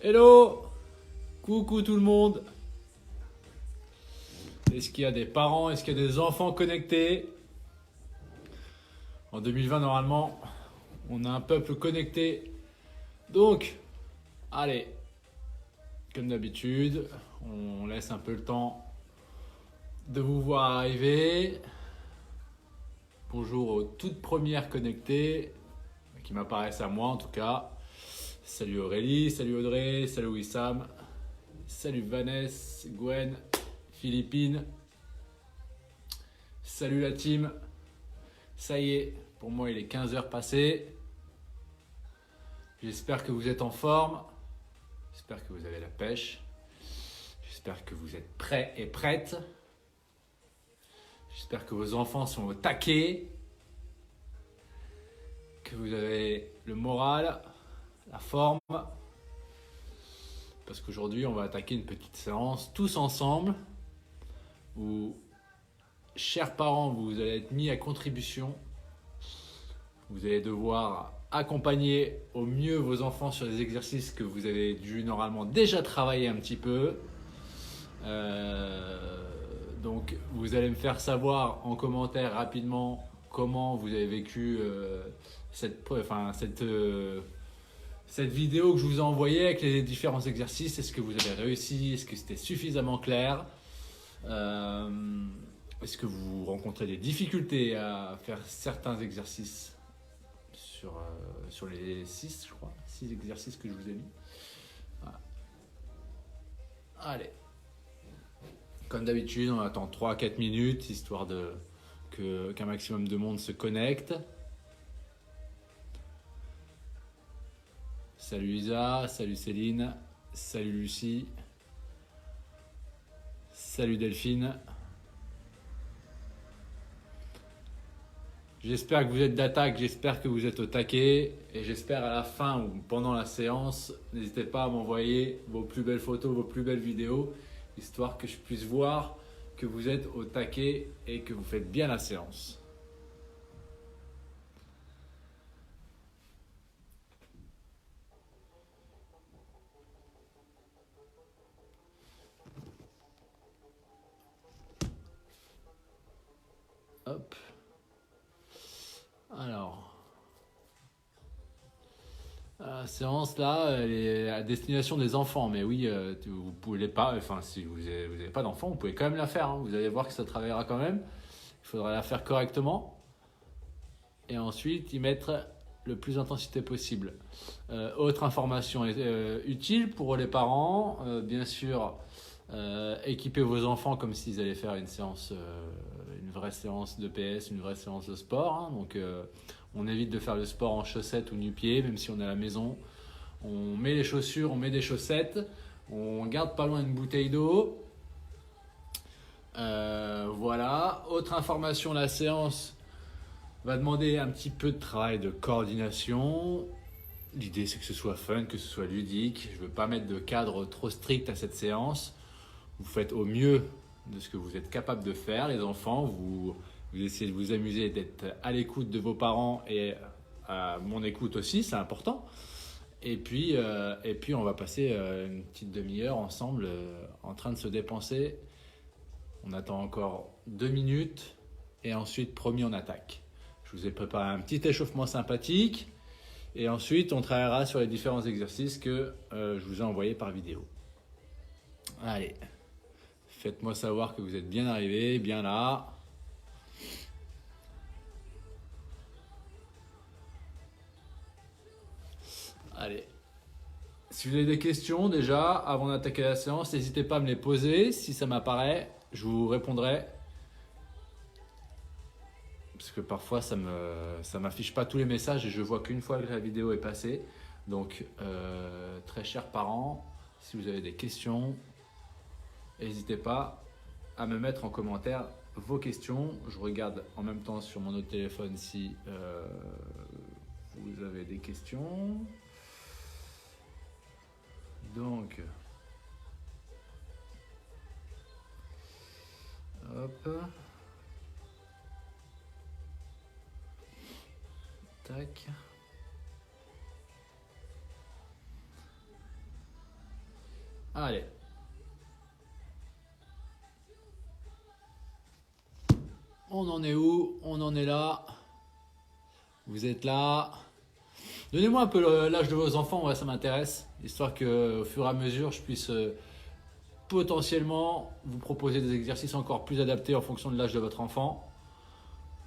Hello! Coucou tout le monde! Est-ce qu'il y a des parents? Est-ce qu'il y a des enfants connectés? En 2020, normalement, on a un peuple connecté. Donc, allez, comme d'habitude, on laisse un peu le temps de vous voir arriver. Bonjour aux toutes premières connectées, qui m'apparaissent à moi en tout cas. Salut Aurélie, salut Audrey, salut Wissam, salut Vanessa, Gwen, Philippine. Salut la team. Ça y est, pour moi il est 15h passé. J'espère que vous êtes en forme. J'espère que vous avez la pêche. J'espère que vous êtes prêts et prêtes. J'espère que vos enfants sont au taquet. Que vous avez le moral, la forme. Parce qu'aujourd'hui, on va attaquer une petite séance tous ensemble où, chers parents, vous allez être mis à contribution. Vous allez devoir accompagner au mieux vos enfants sur les exercices que vous avez dû normalement déjà travailler un petit peu. Donc, vous allez me faire savoir en commentaire rapidement comment vous avez vécu cette vidéo que je vous ai envoyée avec les différents exercices. Est-ce que vous avez réussi? Est-ce que c'était suffisamment clair? Est-ce que vous rencontrez des difficultés à faire certains exercices sur les 6, je crois, 6 exercices que je vous ai mis? Voilà. Allez. Comme d'habitude, on attend 3-4 minutes, histoire qu'un maximum de monde se connecte. Salut Isa, salut Céline, salut Lucie, salut Delphine. J'espère que vous êtes d'attaque, j'espère que vous êtes au taquet et j'espère à la fin ou pendant la séance, n'hésitez pas à m'envoyer vos plus belles photos, vos plus belles vidéos, histoire que je puisse voir que vous êtes au taquet et que vous faites bien la séance. Hop. Alors, la séance là, elle est à destination des enfants, mais oui, vous pouvez pas, enfin si vous avez pas d'enfants, vous pouvez quand même la faire, hein. Vous allez voir que ça travaillera quand même. Il faudra la faire correctement et ensuite y mettre le plus d'intensité possible. Autre information utile pour les parents, bien sûr, équipez vos enfants comme s'ils allaient faire une séance, une vraie séance de PS, une vraie séance de sport, hein. Donc on évite de faire le sport en chaussettes ou nu-pieds, même si on est à la maison. On met les chaussures, on met des chaussettes, on garde pas loin une bouteille d'eau. Voilà. Autre information, la séance va demander un petit peu de travail de coordination. L'idée c'est que ce soit fun, que ce soit ludique. Je ne veux pas mettre de cadre trop strict à cette séance. Vous faites au mieux de ce que vous êtes capable de faire, les enfants. Vous essayez de vous amuser, d'être à l'écoute de vos parents et à mon écoute aussi, c'est important. Et puis on va passer une petite demi-heure ensemble en train de se dépenser. On attend encore 2 minutes et ensuite, promis, on attaque. Je vous ai préparé un petit échauffement sympathique et ensuite, on travaillera sur les différents exercices que je vous ai envoyés par vidéo. Allez, faites-moi savoir que vous êtes bien arrivés, bien là. Allez, si vous avez des questions déjà, avant d'attaquer la séance, n'hésitez pas à me les poser. Si ça m'apparaît, je vous répondrai. Parce que parfois, ça m'affiche pas tous les messages et je vois qu'une fois que la vidéo est passée. Donc, très chers parents, si vous avez des questions, n'hésitez pas à me mettre en commentaire vos questions. Je regarde en même temps sur mon autre téléphone si vous avez des questions. Donc, hop. Tac. Allez. On en est où? On en est là. Vous êtes là. Donnez-moi un peu l'âge de vos enfants, ouais, ça m'intéresse. Histoire qu'au fur et à mesure, je puisse potentiellement vous proposer des exercices encore plus adaptés en fonction de l'âge de votre enfant.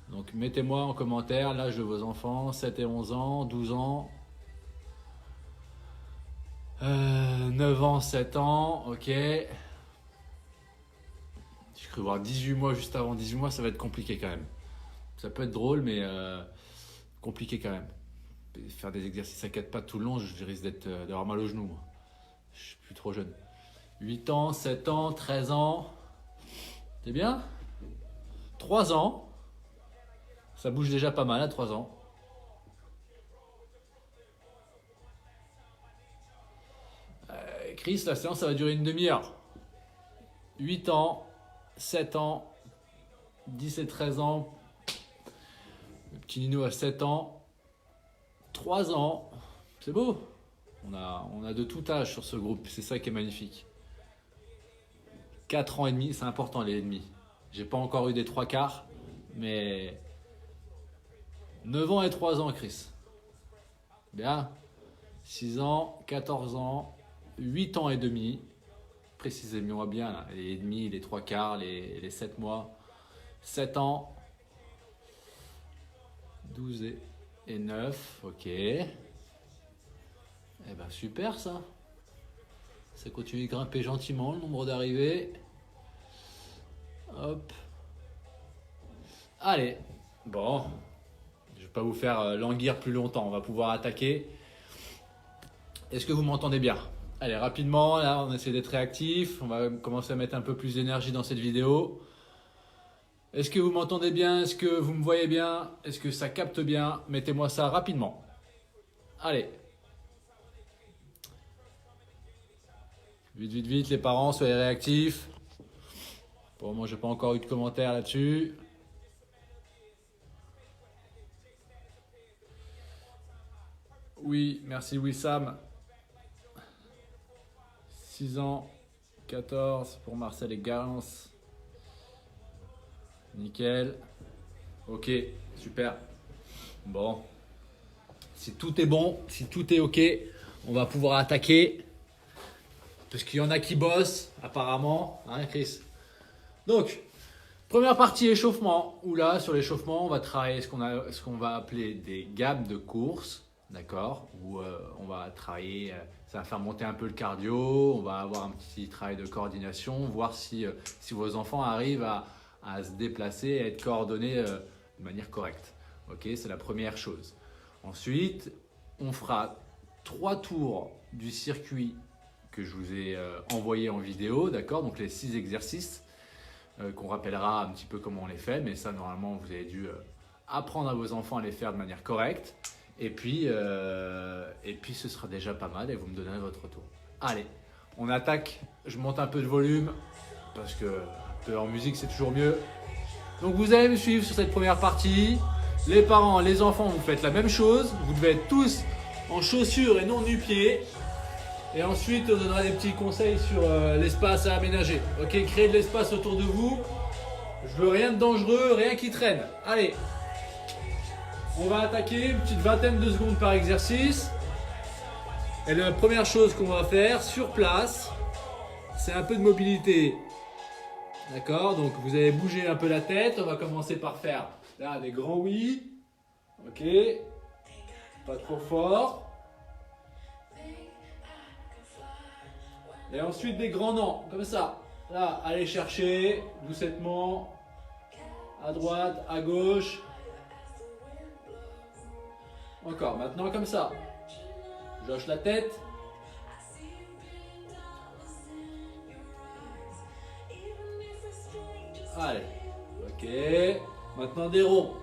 Donc mettez-moi en commentaire l'âge de vos enfants, 7 et 11 ans, 12 ans, 9 ans, 7 ans, ok. J'ai cru voir 18 mois juste avant. 18 mois, ça va être compliqué quand même. Ça peut être drôle, mais compliqué quand même. Faire des exercices à 4 pattes tout le long, je risque d'avoir mal aux genoux. Moi. Je suis plus trop jeune. 8 ans, 7 ans, 13 ans. C'est bien? 3 ans. Ça bouge déjà pas mal à 3 ans. Chris, la séance, ça va durer une demi-heure. 8 ans, 7 ans, 10 et 13 ans. Le petit Nino a 7 ans. 3 ans. C'est beau. On a de tout âge sur ce groupe. C'est ça qui est magnifique. 4 ans et demi, c'est important les ennemis. J'ai pas encore eu des 3 quarts, mais 9 ans et 3 ans, Chris. Bien. 6 ans, 14 ans, 8 ans et demi. Précisément bien, là. Les demi, les 3 quarts, les 7 mois. 7 ans. 12 et 9, ok. Eh ben super ça. Ça continue de grimper gentiment le nombre d'arrivées. Hop. Allez. Bon. Je vais pas vous faire languir plus longtemps. On va pouvoir attaquer. Est-ce que vous m'entendez bien? Allez, rapidement, là on essaie d'être réactif. On va commencer à mettre un peu plus d'énergie dans cette vidéo. Est-ce que vous m'entendez bien? Est-ce que vous me voyez bien? Est-ce que ça capte bien? Mettez-moi ça rapidement. Allez. Vite, vite, vite, les parents, soyez réactifs. Pour le moment, j'ai pas encore eu de commentaires là-dessus. Oui, merci Wissam. 6 ans, 14 pour Marcel et Garance. Nickel. Ok, super. Bon. Si tout est bon, si tout est ok, on va pouvoir attaquer. Parce qu'il y en a qui bossent, apparemment. Hein, Chris? Donc, première partie échauffement. Où là, sur l'échauffement, on va travailler ce qu'on va appeler des gammes de course. D'accord? Où on va travailler, ça va faire monter un peu le cardio. On va avoir un petit travail de coordination. Voir si vos enfants arrivent à se déplacer et à être coordonnés de manière correcte. Ok, c'est la première chose. Ensuite, on fera 3 tours du circuit que je vous ai envoyé en vidéo, d'accord? Donc les 6 exercices qu'on rappellera un petit peu comment on les fait, mais ça normalement vous avez dû apprendre à vos enfants à les faire de manière correcte. Et puis ce sera déjà pas mal et vous me donnerez votre retour. Allez, on attaque. Je monte un peu de volume parce que un peu en musique c'est toujours mieux. Donc vous allez me suivre sur cette première partie. Les parents, les enfants, vous faites la même chose. Vous devez être tous en chaussures et non nu-pieds. Et ensuite, on donnera des petits conseils sur l'espace à aménager. Ok, créez de l'espace autour de vous. Je veux rien de dangereux, rien qui traîne. Allez, on va attaquer une petite vingtaine de secondes par exercice. Et la première chose qu'on va faire sur place, c'est un peu de mobilité. D'accord, donc vous allez bouger un peu la tête. On va commencer par faire là des grands oui. Ok, pas trop fort. Et ensuite des grands non, comme ça. Là, allez chercher doucettement, à droite, à gauche. Encore, maintenant comme ça. J'hoche la tête. Allez, ok. Maintenant des ronds.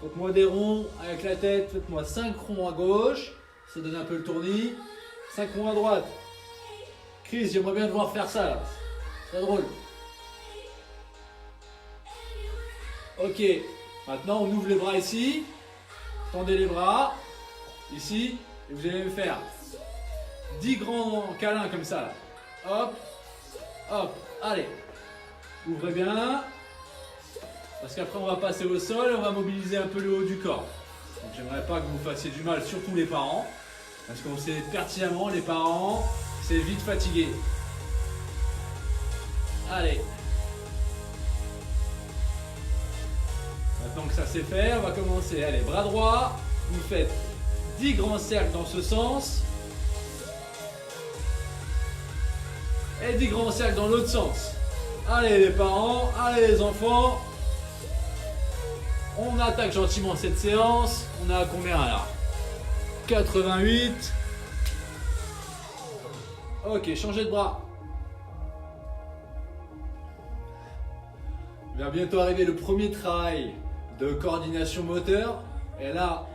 Faites-moi des ronds avec la tête. Faites-moi 5 ronds à gauche. Ça donne un peu le tournis. 5 ronds à droite. Chris, j'aimerais bien te voir faire ça là. C'est drôle. Ok. Maintenant, on ouvre les bras ici. Tendez les bras. Ici. Et vous allez me faire 10 grands câlins comme ça là. hop, hop. Allez, ouvrez bien. Parce qu'après, on va passer au sol et on va mobiliser un peu le haut du corps. Donc, j'aimerais pas que vous fassiez du mal, surtout les parents. Parce qu'on sait pertinemment, les parents, c'est vite fatigué. Allez. Maintenant que ça c'est fait, on va commencer. Allez, bras droit, vous faites 10 grands cercles dans ce sens. Et 10 grands cercles dans l'autre sens. Allez les parents, allez les enfants. On attaque gentiment cette séance. On est à combien là? 88. Ok, changez de bras. Il va bientôt arriver le premier travail de coordination moteur. Et là,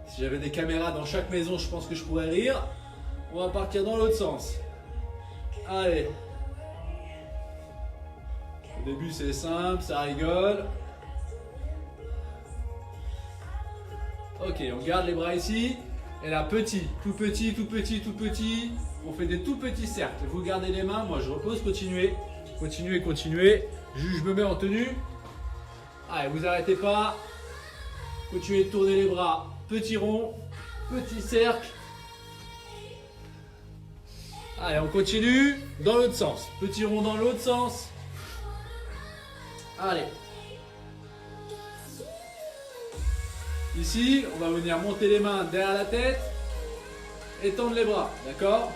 si j'avais des caméras dans chaque maison, je pense que je pourrais rire. On va partir dans l'autre sens. Allez. Au début, c'est simple, ça rigole. Ok, on garde les bras ici. Et là, petit, tout petit, tout petit, tout petit. On fait des tout petits cercles. Vous gardez les mains, moi je repose, continuez. Continuez, continuez. Je me mets en tenue. Allez, vous arrêtez pas. Continuez de tourner les bras. Petit rond, petit cercle. Allez, on continue dans l'autre sens. Petit rond dans l'autre sens. Allez. Ici, on va venir monter les mains derrière la tête et tendre les bras, d'accord?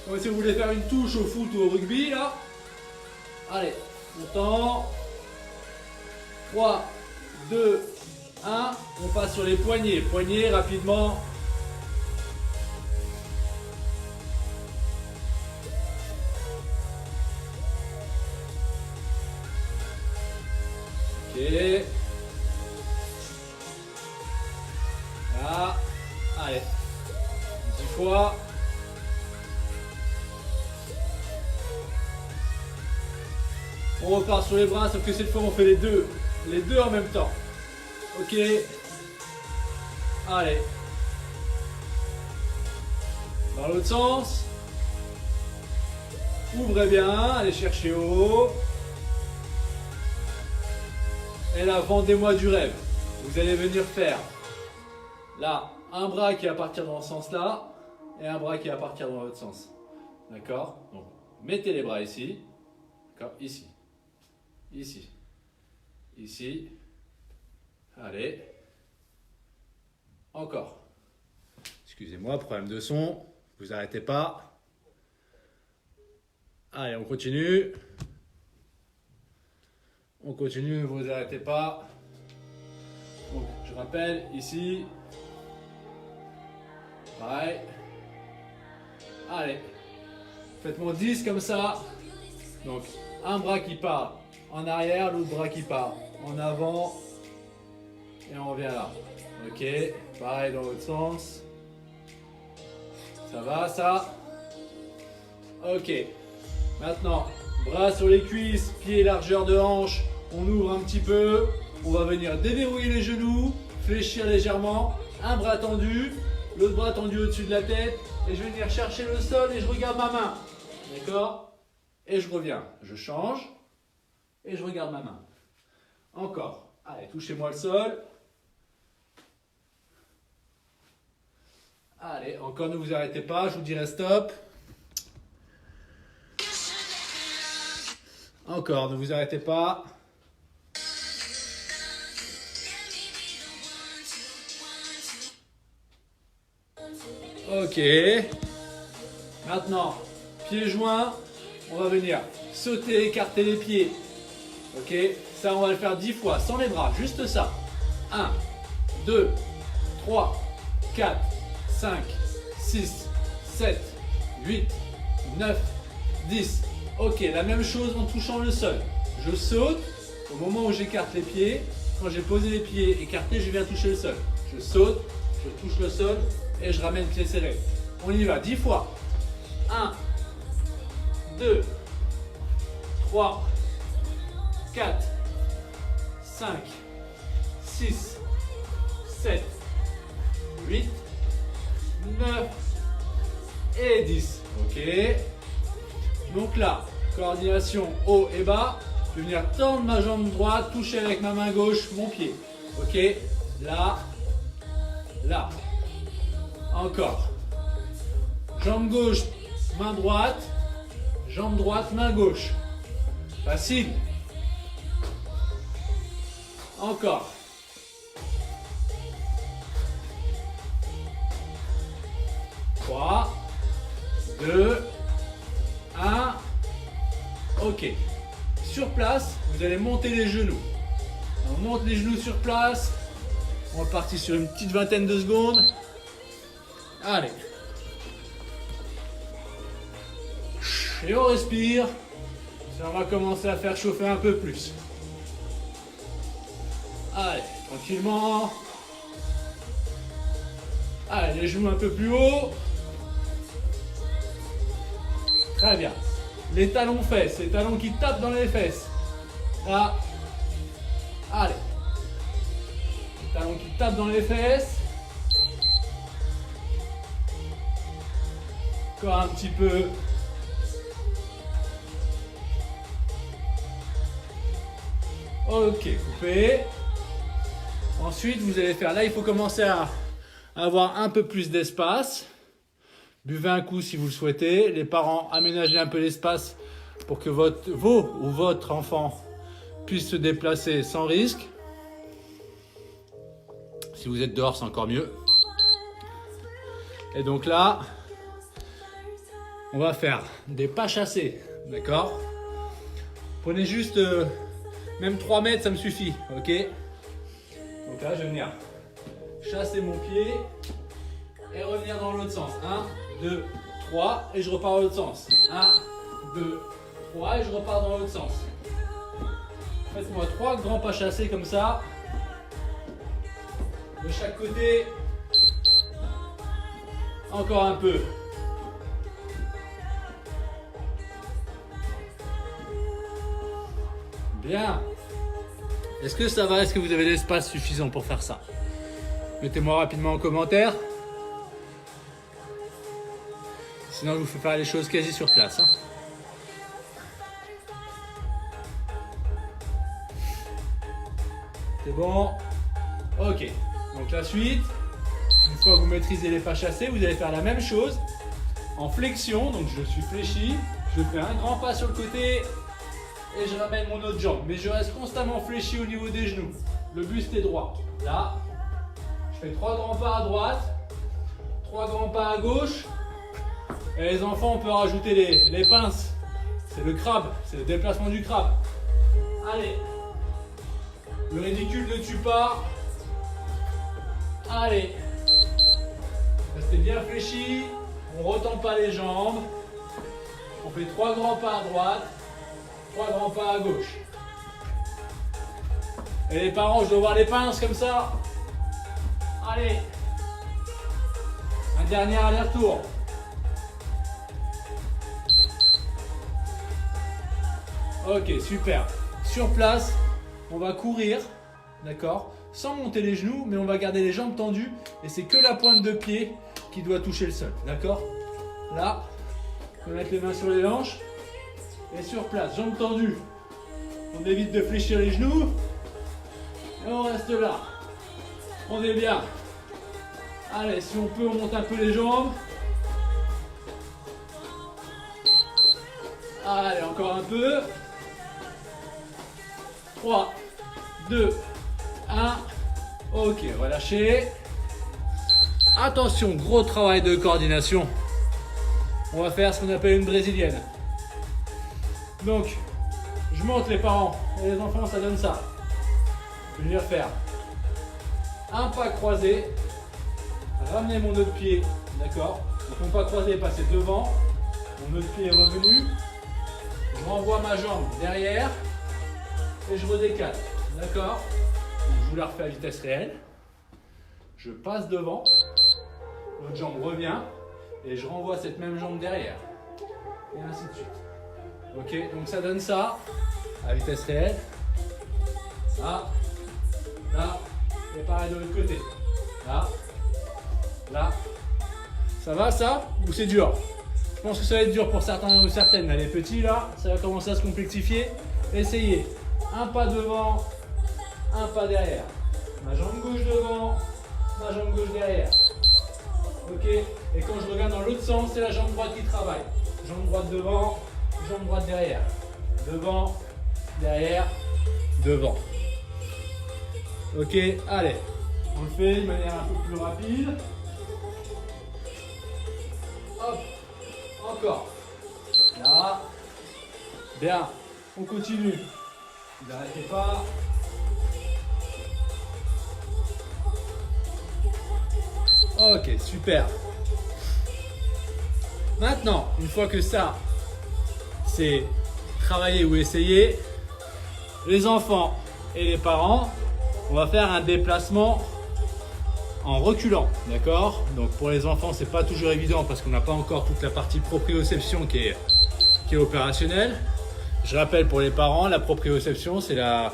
Donc si vous voulez faire une touche au foot ou au rugby, là, allez, on tend. 3, 2, 1, on passe sur les poignets. Poignets rapidement. Ok. Là, allez, 10 fois. On repart sur les bras, sauf que cette fois on fait les deux en même temps. Ok. Allez. Dans l'autre sens. Ouvrez bien, allez chercher haut. Et là, vendez-moi du rêve. Vous allez venir faire là, un bras qui va partir dans ce sens-là et un bras qui va partir dans l'autre sens. D'accord? Donc, mettez les bras ici. D'accord? Ici. Ici. Ici. Allez. Encore. Excusez-moi, problème de son. Vous arrêtez pas. Allez, on continue. On continue, vous arrêtez pas. Donc, je rappelle, ici. Pareil. Allez. Faites-moi 10 comme ça. Donc, un bras qui part en arrière, l'autre bras qui part en avant. Et on revient là. Ok. Pareil dans l'autre sens. Ça va, ça? Ok. Maintenant, bras sur les cuisses, pieds largeur de hanche. On ouvre un petit peu. On va venir déverrouiller les genoux, fléchir légèrement. Un bras tendu, l'autre bras tendu au-dessus de la tête. Et je vais venir chercher le sol et je regarde ma main. D'accord? Et je reviens. Je change. Et je regarde ma main. Encore. Allez, touchez-moi le sol. Allez, encore ne vous arrêtez pas, je vous dirai stop. Encore, ne vous arrêtez pas. Ok. Maintenant, pieds joints, on va venir sauter, écarter les pieds. Ok, ça on va le faire 10 fois, sans les bras, juste ça. 1, 2, 3, 4, 5, 6, 7, 8, 9, 10. Ok, la même chose en touchant le sol. Je saute au moment où j'écarte les pieds. Quand j'ai posé les pieds écartés, je viens toucher le sol. Je saute, je touche le sol et je ramène pied serré. On y va 10 fois. 1, 2, 3, 4, 5, 6, 7, 8, 9 et 10. Ok. Donc là, coordination haut et bas. Je vais venir tendre ma jambe droite, toucher avec ma main gauche mon pied. Ok, là, là. Encore. Jambe gauche, main droite. Jambe droite, main gauche. Facile. Encore. 3, 2, 1. Ok. Sur place, vous allez monter les genoux. On monte les genoux sur place. On est parti sur une petite vingtaine de secondes. Allez. Et on respire. Ça va commencer à faire chauffer un peu plus. Allez, tranquillement. Allez, les genoux un peu plus haut. Très bien. Les talons fesses, les talons qui tapent dans les fesses. Là. Allez. Les talons qui tapent dans les fesses. Encore un petit peu. Ok, coupez. Ensuite, vous allez faire, là, il faut commencer à avoir un peu plus d'espace. Buvez un coup si vous le souhaitez. Les parents, aménagez un peu l'espace pour que votre enfant puisse se déplacer sans risque. Si vous êtes dehors, c'est encore mieux. Et donc là, on va faire des pas chassés, d'accord? Prenez juste, même 3 mètres, ça me suffit, ok? Donc là, je vais venir chasser mon pied et revenir dans l'autre sens. 1, 2, 3 et je repars dans l'autre sens. 1, 2, 3 et je repars dans l'autre sens. Faites-moi 3 grands pas chassés comme ça. De chaque côté. Encore un peu. Bien. Est-ce que ça va? Est-ce que vous avez l'espace suffisant pour faire ça? Mettez-moi rapidement en commentaire. Sinon, je vous fais faire les choses quasi sur place. C'est bon? Ok. Donc la suite, une fois que vous maîtrisez les pas chassés, vous allez faire la même chose en flexion. Donc je suis fléchi, je fais un grand pas sur le côté et je ramène mon autre jambe. Mais je reste constamment fléchi au niveau des genoux. Le buste est droit. Là, je fais 3 grands pas à droite, 3 grands pas à gauche. Et les enfants, on peut rajouter les pinces. C'est le crabe, c'est le déplacement du crabe. Allez. Le ridicule ne tue pas. Allez. Restez bien fléchis. On ne retend pas les jambes. On fait 3 grands pas à droite, 3 grands pas à gauche. Et les parents, je dois voir les pinces comme ça. Allez. Un dernier aller-retour. Ok, super. Sur place, on va courir, d'accord? Sans monter les genoux, mais on va garder les jambes tendues. Et c'est que la pointe de pied qui doit toucher le sol, d'accord? Là, on va mettre les mains sur les hanches. Et sur place, jambes tendues. On évite de fléchir les genoux. Et on reste là. On est bien. Allez, si on peut, on monte un peu les jambes. Allez, encore un peu. 3, 2, 1. Ok, relâchez. Attention, gros travail de coordination. On va faire ce qu'on appelle une brésilienne. Donc, je monte les parents et les enfants, ça donne ça. Je vais venir faire un pas croisé, ramener mon autre pied, d'accord? Donc mon pas croisé est passé devant, mon autre pied est revenu, je renvoie ma jambe derrière et je redécale, d'accord? Je vous la refais à vitesse réelle, je passe devant, l'autre jambe revient et je renvoie cette même jambe derrière et ainsi de suite. Ok, donc ça donne ça à vitesse réelle, là, là, et pareil de l'autre côté, là, là. Ça va ça? Ou c'est dur? Je pense que ça va être dur pour certains ou certaines. Là, les petits, là, ça va commencer à se complexifier. Essayez. Un pas devant, un pas derrière. Ma jambe gauche devant, ma jambe gauche derrière. Ok. Et quand je regarde dans l'autre sens, c'est la jambe droite qui travaille. Jambe droite devant, jambe droite derrière. Devant, derrière, devant. Ok, allez. On le fait de manière un peu plus rapide. Hop, encore. Là. Bien. On continue. Vous n'arrêtez pas. Ok, super. Maintenant, une fois que ça, c'est travaillé ou essayé, les enfants et les parents, on va faire un déplacement en reculant, d'accord? Donc pour les enfants, c'est pas toujours évident parce qu'on n'a pas encore toute la partie proprioception qui est opérationnelle. Je rappelle pour les parents, la proprioception, c'est la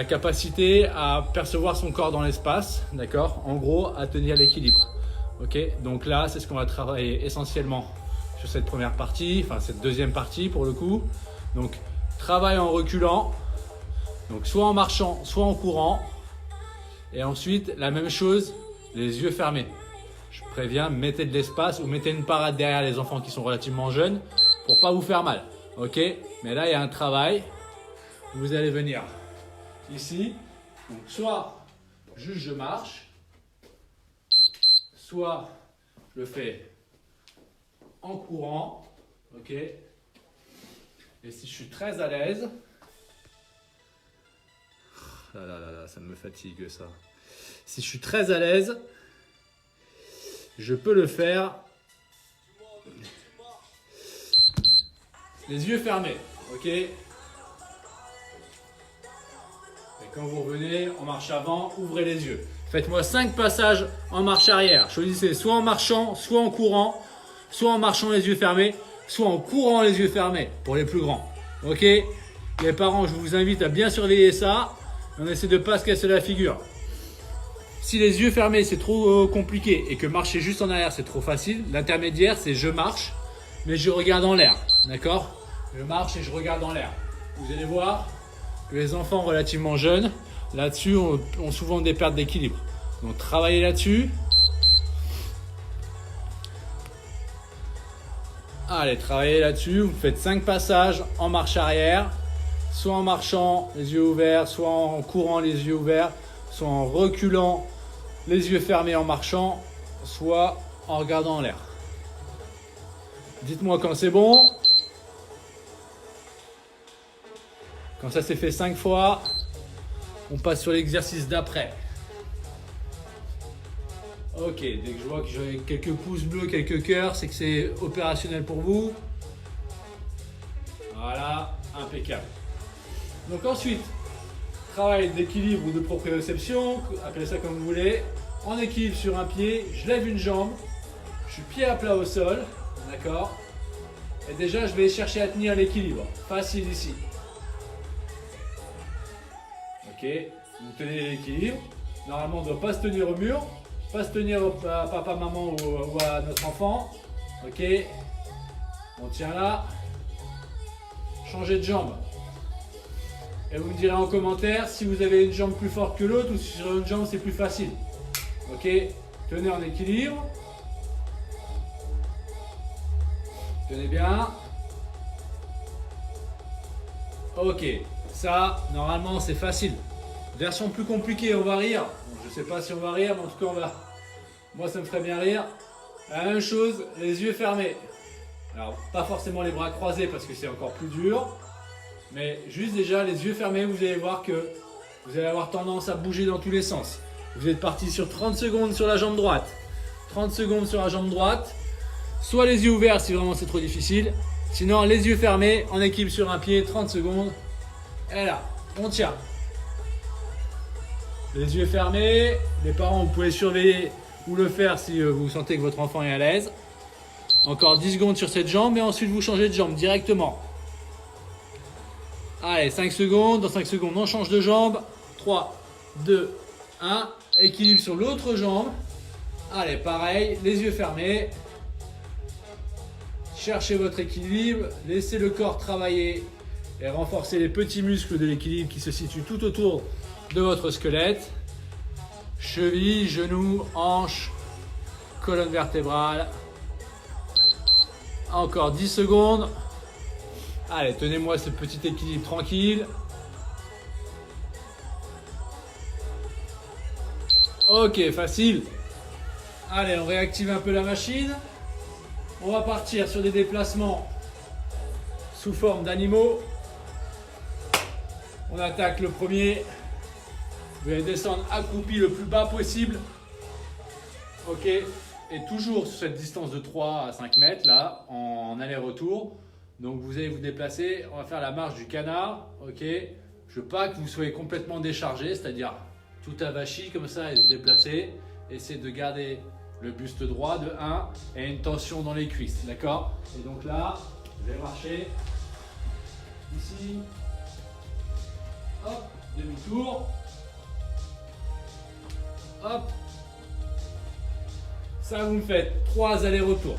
capacité à percevoir son corps dans l'espace, d'accord? En gros, à tenir l'équilibre. Ok? Donc là, c'est ce qu'on va travailler essentiellement sur cette première partie, enfin cette deuxième partie pour le coup. Donc, travail en reculant, donc soit en marchant, soit en courant. Et ensuite, la même chose, les yeux fermés. Je préviens, mettez de l'espace ou mettez une parade derrière les enfants qui sont relativement jeunes pour pas vous faire mal. Ok? Mais là, il y a un travail. Vous allez venir ici. Donc, soit juste je marche, soit je le fais en courant. Ok? Et si je suis très à l'aise, ça me fatigue ça. Si je suis très à l'aise, je peux le faire les yeux fermés, ok? Et quand vous revenez en marche avant, ouvrez les yeux. Faites-moi 5 passages en marche arrière. Choisissez soit en marchant, soit en courant, soit en marchant les yeux fermés, soit en courant les yeux fermés pour les plus grands. Ok? Les parents, je vous invite à bien surveiller ça. On essaie de ne pas se casser la figure. Si les yeux fermés c'est trop compliqué et que marcher juste en arrière c'est trop facile, l'intermédiaire c'est je marche mais je regarde en l'air. D'accord? Je marche et je regarde en l'air. Vous allez voir que les enfants relativement jeunes, là-dessus, ont souvent des pertes d'équilibre. Donc travaillez là-dessus. Allez, travaillez là-dessus. Vous faites 5 passages en marche arrière. Soit en marchant, les yeux ouverts, soit en courant, les yeux ouverts, soit en reculant, les yeux fermés en marchant, soit en regardant en l'air. Dites-moi quand c'est bon. Quand ça s'est fait 5 fois, on passe sur l'exercice d'après. Ok, dès que je vois que j'ai quelques pouces bleus, quelques cœurs, c'est que c'est opérationnel pour vous. Voilà, impeccable. Donc ensuite, travail d'équilibre ou de proprioception, appelez ça comme vous voulez. En équilibre sur un pied, je lève une jambe, je suis pied à plat au sol, d'accord? Et déjà, je vais chercher à tenir l'équilibre. Facile ici. Ok, vous tenez l'équilibre. Normalement, on ne doit pas se tenir au mur, pas se tenir à papa, maman ou à notre enfant. Ok, on tient là. Changez de jambe. Et vous me direz en commentaire si vous avez une jambe plus forte que l'autre ou si sur une jambe c'est plus facile. Ok, tenez en équilibre. Tenez bien. Ok, ça normalement c'est facile. Version plus compliquée, on va rire. Bon, je sais pas si on va rire, mais en tout cas on va. Moi ça me ferait bien rire. La même chose, les yeux fermés. Alors pas forcément les bras croisés parce que c'est encore plus dur. Mais juste déjà les yeux fermés, vous allez voir que vous allez avoir tendance à bouger dans tous les sens. Vous êtes parti sur 30 secondes sur la jambe droite. 30 secondes sur la jambe droite. Soit les yeux ouverts si vraiment c'est trop difficile. Sinon les yeux fermés, en équilibre sur un pied, 30 secondes. Et là, on tient. Les yeux fermés. Les parents, vous pouvez surveiller ou le faire si vous sentez que votre enfant est à l'aise. Encore 10 secondes sur cette jambe et ensuite vous changez de jambe directement. Allez, 5 secondes. Dans 5 secondes, on change de jambe. 3, 2, 1. Équilibre sur l'autre jambe. Allez, pareil, les yeux fermés. cherchez votre équilibre, laissez le corps travailler et renforcer les petits muscles de l'équilibre qui se situent tout autour de votre squelette. Cheville, genoux, hanches, colonne vertébrale. Encore 10 secondes. Allez, tenez-moi ce petit équilibre tranquille. Ok, facile. Allez, on réactive un peu la machine. On va partir sur des déplacements sous forme d'animaux. On attaque le premier. Vous allez descendre accroupi le plus bas possible. Ok. Et toujours sur cette distance de 3 à 5 mètres, là, en aller-retour. Donc vous allez vous déplacer. On va faire la marche du canard. Ok. Je veux pas que vous soyez complètement déchargé, c'est-à-dire tout avachi comme ça et se déplacer. Essayez de garder le buste droit de 1 et une tension dans les cuisses. D'accord? Et donc là, je vais marcher ici. Hop, demi-tour. Hop. Ça, vous me faites 3 allers-retours.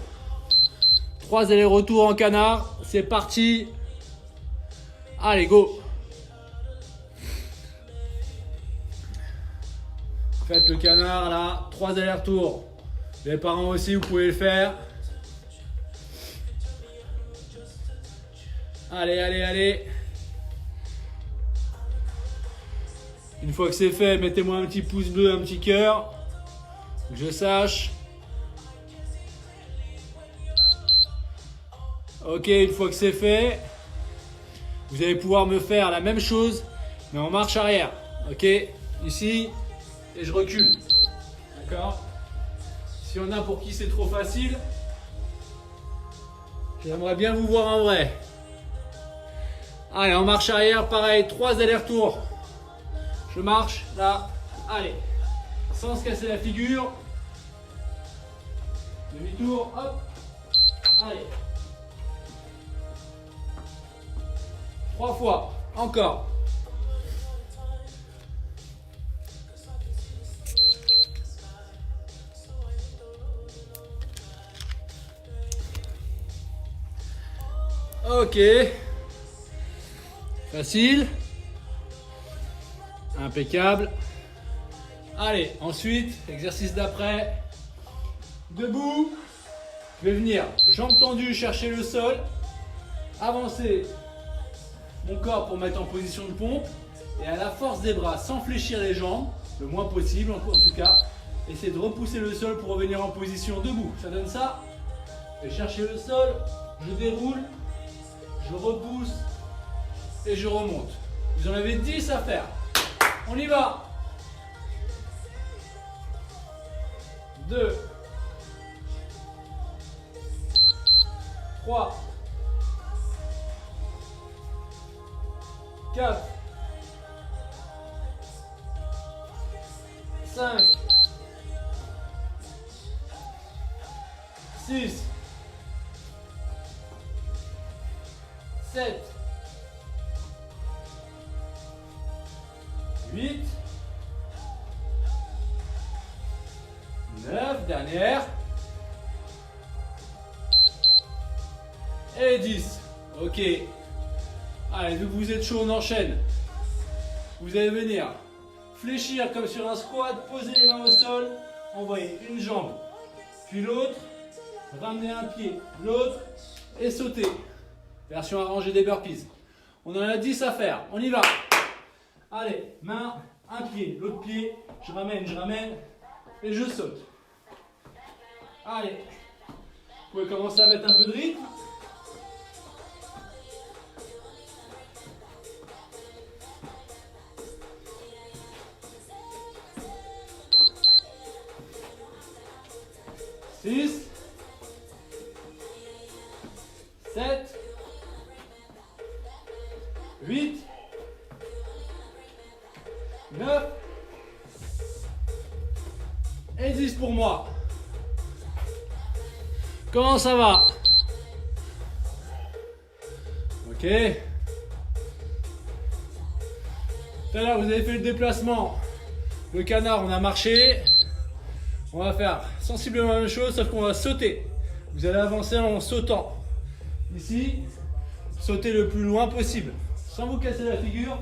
3 allers-retours en canard. C'est parti. Allez, go. Faites le canard là. 3 allers-retours. Les parents aussi, vous pouvez le faire. Allez, allez, allez. Une fois que c'est fait, mettez-moi un petit pouce bleu, un petit cœur. Que je sache. Ok, une fois que c'est fait, vous allez pouvoir me faire la même chose, mais en marche arrière. Ok, ici, et je recule. D'accord? Si on a pour qui c'est trop facile, j'aimerais bien vous voir en vrai. Allez, en marche arrière, pareil, 3 allers-retours. Je marche, là, allez, sans se casser la figure. Demi-tour, hop, allez. 3 fois, encore. Ok. Facile. Impeccable. Allez, ensuite, exercice d'après. Debout. Je vais venir, jambes tendues, chercher le sol. Avancer mon corps pour mettre en position de pompe. Et à la force des bras, sans fléchir les jambes, le moins possible en tout cas, essayez de repousser le sol pour revenir en position debout. Ça donne ça. Je vais chercher le sol, je déroule, je repousse et je remonte. Vous en avez 10 à faire. On y va. 2, 3, 4, 5, 6, 7, 8, 9, dernière, et 10. Ok. Allez, vu que vous êtes chaud, on enchaîne. Vous allez venir fléchir comme sur un squat, poser les mains au sol, envoyer une jambe, puis l'autre, ramener un pied, l'autre, et sauter. Version arrangée des burpees. On en a 10 à faire, on y va. Allez, main, un pied, l'autre pied, je ramène, et je saute. Allez, vous pouvez commencer à mettre un peu de rythme. Six, 7, 8, 9 et 10 pour moi. Comment ça va? Ok. Tout à l'heure, vous avez fait le déplacement. Le canard, on a marché. On va faire sensiblement la même chose, sauf qu'on va sauter. Vous allez avancer en sautant. Ici, sautez le plus loin possible, sans vous casser la figure.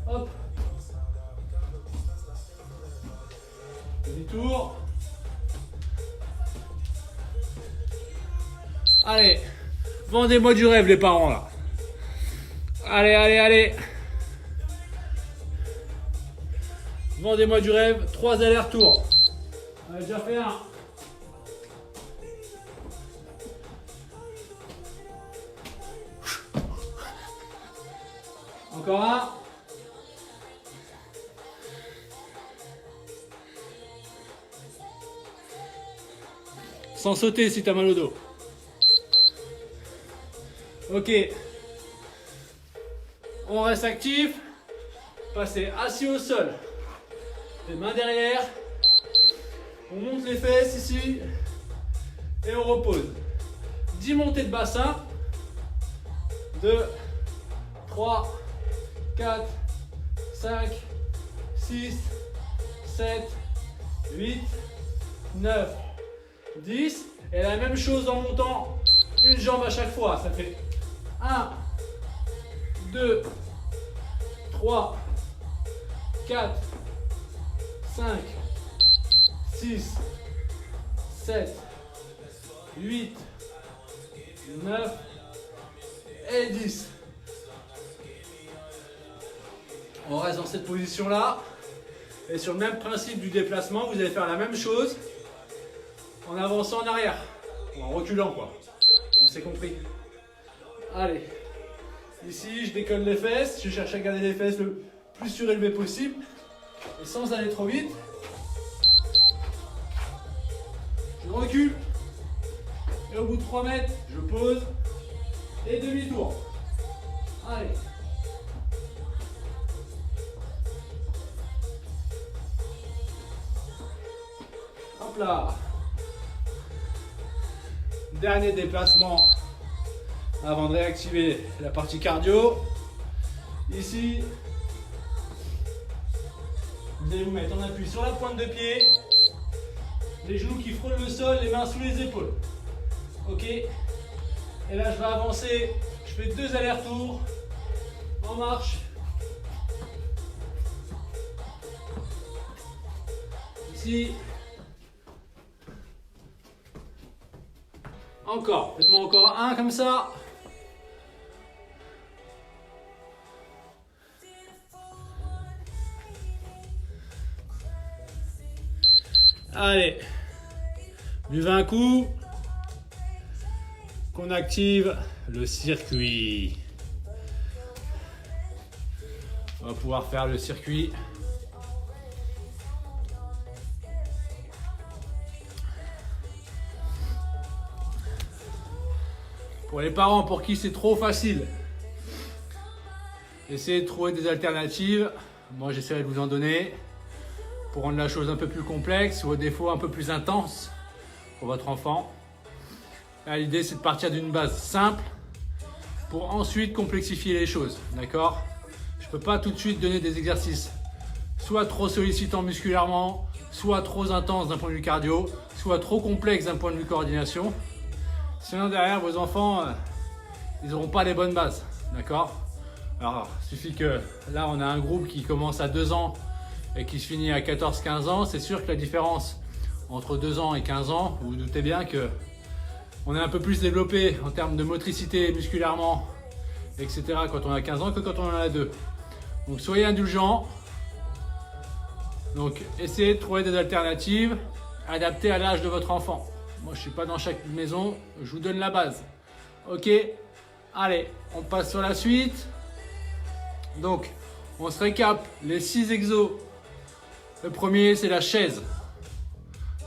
Hop. Demi-tour. Allez, vendez-moi du rêve les parents là. Allez, allez, allez. Vendez-moi du rêve, 3 allers-retours. On a déjà fait un. Encore un. Sans sauter si t'as mal au dos. Ok. On reste actif. Passez assis au sol. Les mains derrière. On monte les fesses ici. Et on repose. 10 montées de bassin. 2, 3, 4, 5, 6, 7, 8, 9, 10. Et la même chose en montant une jambe à chaque fois. Ça fait 1, 2, 3, 4, 5, 6, 7, 8, 9 et 10. On reste dans cette position là. Et sur le même principe du déplacement, vous allez faire la même chose en avançant en arrière. Ou en reculant quoi. On s'est compris. Allez. Ici, je décolle les fesses. Je cherche à garder les fesses le plus surélevé possible. Et sans aller trop vite. Je recule. Et au bout de 3 mètres, je pose. Et demi-tour. Allez. Hop là. Dernier déplacement avant de réactiver la partie cardio. Ici, vous allez vous mettre en appui sur la pointe de pied, les genoux qui frôlent le sol, les mains sous les épaules. Ok. Et là, je vais avancer. Je fais 2 allers-retours en marche. Ici. Encore. Faites-moi encore un comme ça. Allez. Buvez un coup. Qu'on active le circuit. On va pouvoir faire le circuit. Pour les parents pour qui c'est trop facile, essayez de trouver des alternatives. Moi, j'essaierai de vous en donner pour rendre la chose un peu plus complexe ou à défaut un peu plus intense pour votre enfant. L'idée, c'est de partir d'une base simple pour ensuite complexifier les choses. D'accord? Je ne peux pas tout de suite donner des exercices soit trop sollicitants musculairement, soit trop intenses d'un point de vue cardio, soit trop complexes d'un point de vue coordination. Sinon derrière vos enfants, ils n'auront pas les bonnes bases, d'accord? Alors il suffit que là on a un groupe qui commence à 2 ans et qui se finit à 14-15 ans. C'est sûr que la différence entre 2 ans et 15 ans, vous vous doutez bien que on est un peu plus développé en termes de motricité musculairement, etc. quand on a 15 ans que quand on en a 2. Donc soyez indulgents. Donc essayez de trouver des alternatives adaptées à l'âge de votre enfant. Moi, je ne suis pas dans chaque maison, je vous donne la base. Ok, allez, on passe sur la suite. Donc, on se récap les 6 exos. Le premier, c'est la chaise.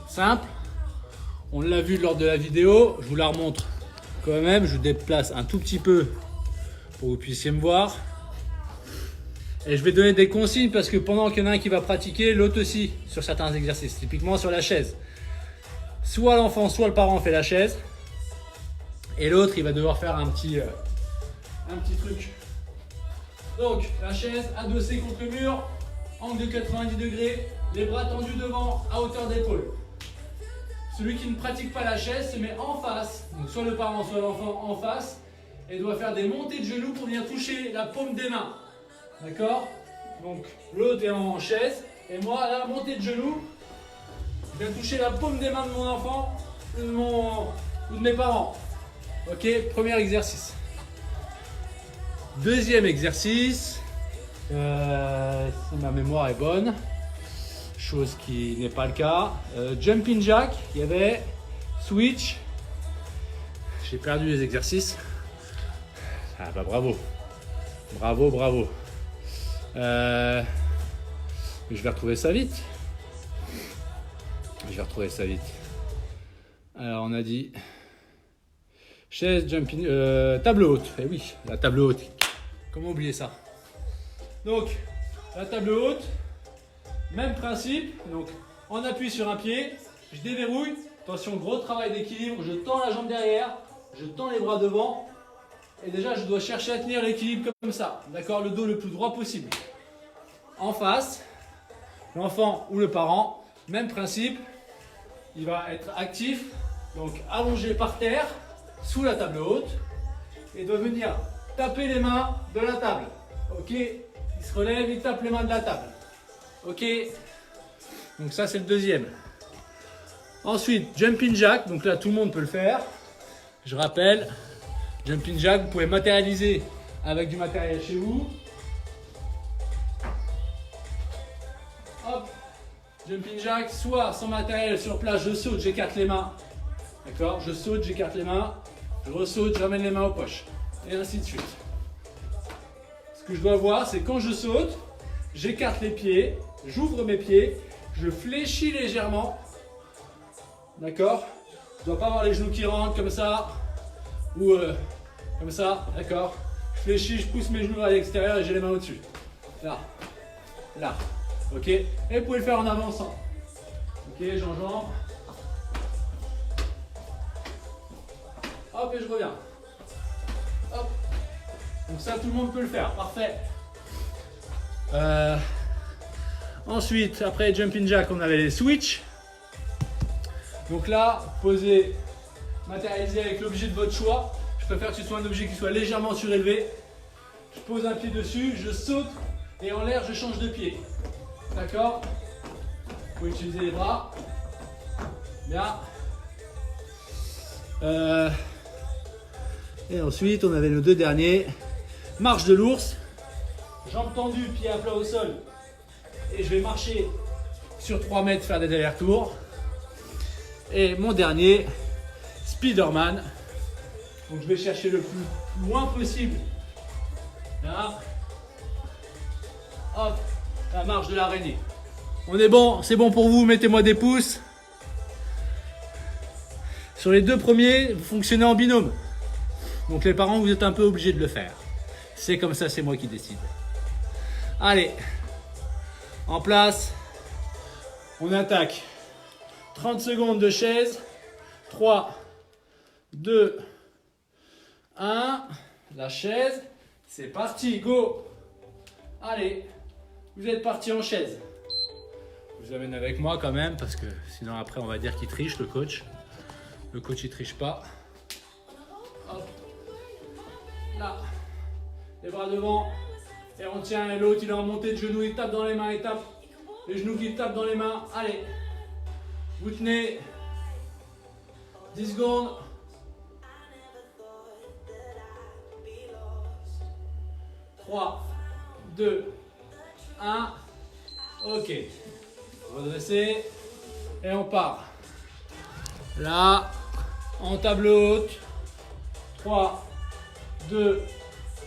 Simple. On l'a vu lors de la vidéo, je vous la remontre quand même. Je vous déplace un tout petit peu pour que vous puissiez me voir. Et je vais donner des consignes parce que pendant qu'il y en a un qui va pratiquer, l'autre aussi sur certains exercices, typiquement sur la chaise. Soit l'enfant, soit le parent fait la chaise. Et l'autre, il va devoir faire un petit truc. Donc, la chaise adossée contre le mur, angle de 90 degrés, les bras tendus devant à hauteur d'épaule. Celui qui ne pratique pas la chaise se met en face, donc soit le parent, soit l'enfant en face, et doit faire des montées de genoux pour venir toucher la paume des mains. D'accord? Donc l'autre est en chaise et moi là, montée de genoux, je viens toucher la paume des mains de mon enfant ou de mes parents. Ok, premier exercice. Deuxième exercice, si ma mémoire est bonne, chose qui n'est pas le cas. Jumping jack, il y avait switch. J'ai perdu les exercices. Ah bah bravo. Bravo, bravo. Je vais retrouver ça vite. Alors on a dit chaise, jumping, table haute. Eh oui, la table haute. Comment oublier ça? Donc la table haute, même principe. Donc on appuie sur un pied, je déverrouille. Attention, gros travail d'équilibre. Je tends la jambe derrière, je tends les bras devant. Et déjà, je dois chercher à tenir l'équilibre comme ça. D'accord? Le dos le plus droit possible. En face, l'enfant ou le parent, même principe. Il va être actif, donc allongé par terre, sous la table haute. Et doit venir taper les mains de la table. Ok? Il se relève, il tape les mains de la table. Ok? Donc ça, c'est le deuxième. Ensuite, jumping jack. Donc là, tout le monde peut le faire. Je rappelle. Jumping jack, vous pouvez matérialiser avec du matériel chez vous. Hop, jumping jack, soit sans matériel sur place, je saute, j'écarte les mains. D'accord? Je saute, j'écarte les mains. Je ressaute, j'amène les mains aux poches. Et ainsi de suite. Ce que je dois voir, c'est quand je saute, j'écarte les pieds, j'ouvre mes pieds, je fléchis légèrement. D'accord? Je ne dois pas avoir les genoux qui rentrent comme ça. Ou comme ça, d'accord? Je fléchis, je pousse mes genoux à l'extérieur et j'ai les mains au-dessus. Là, là, ok? Et vous pouvez le faire en avançant. Ok, j'enjambe. Hop, et je reviens. Hop. Donc ça, tout le monde peut le faire, parfait. Ensuite, après jumping jack, on avait les switch. Donc là, posez, matérialisé avec l'objet de votre choix. Je préfère que ce soit un objet qui soit légèrement surélevé. Je pose un pied dessus, je saute et en l'air, je change de pied. D'accord? Vous pouvez utiliser les bras. Bien. Et ensuite, on avait nos deux derniers. Marche de l'ours. Jambes tendues, pieds à plat au sol. Et je vais marcher sur 3 mètres, faire des allers-retours. Et mon dernier, Spider-Man. Donc je vais chercher le plus loin possible. Là. Hop, la marche de l'araignée. On est bon, c'est bon pour vous, mettez-moi des pouces. Sur les deux premiers, vous fonctionnez en binôme. Donc les parents, vous êtes un peu obligés de le faire. C'est comme ça, c'est moi qui décide. Allez, en place, on attaque. 30 secondes de chaise. 3, 2, 1. La chaise. C'est parti, go. Allez, vous êtes parti en chaise. Je vous amène avec moi quand même parce que sinon après on va dire qu'il triche le coach. Le coach il triche pas. Hop. Là. Les bras devant. Et on tient et l'autre il est en montée de genoux, il tape dans les mains, il tape. Les genoux qui tapent dans les mains. Allez. Vous tenez 10 secondes. Trois, 2, 1. Ok. Redressez. Et on part. Là, en table haute. 3, 2,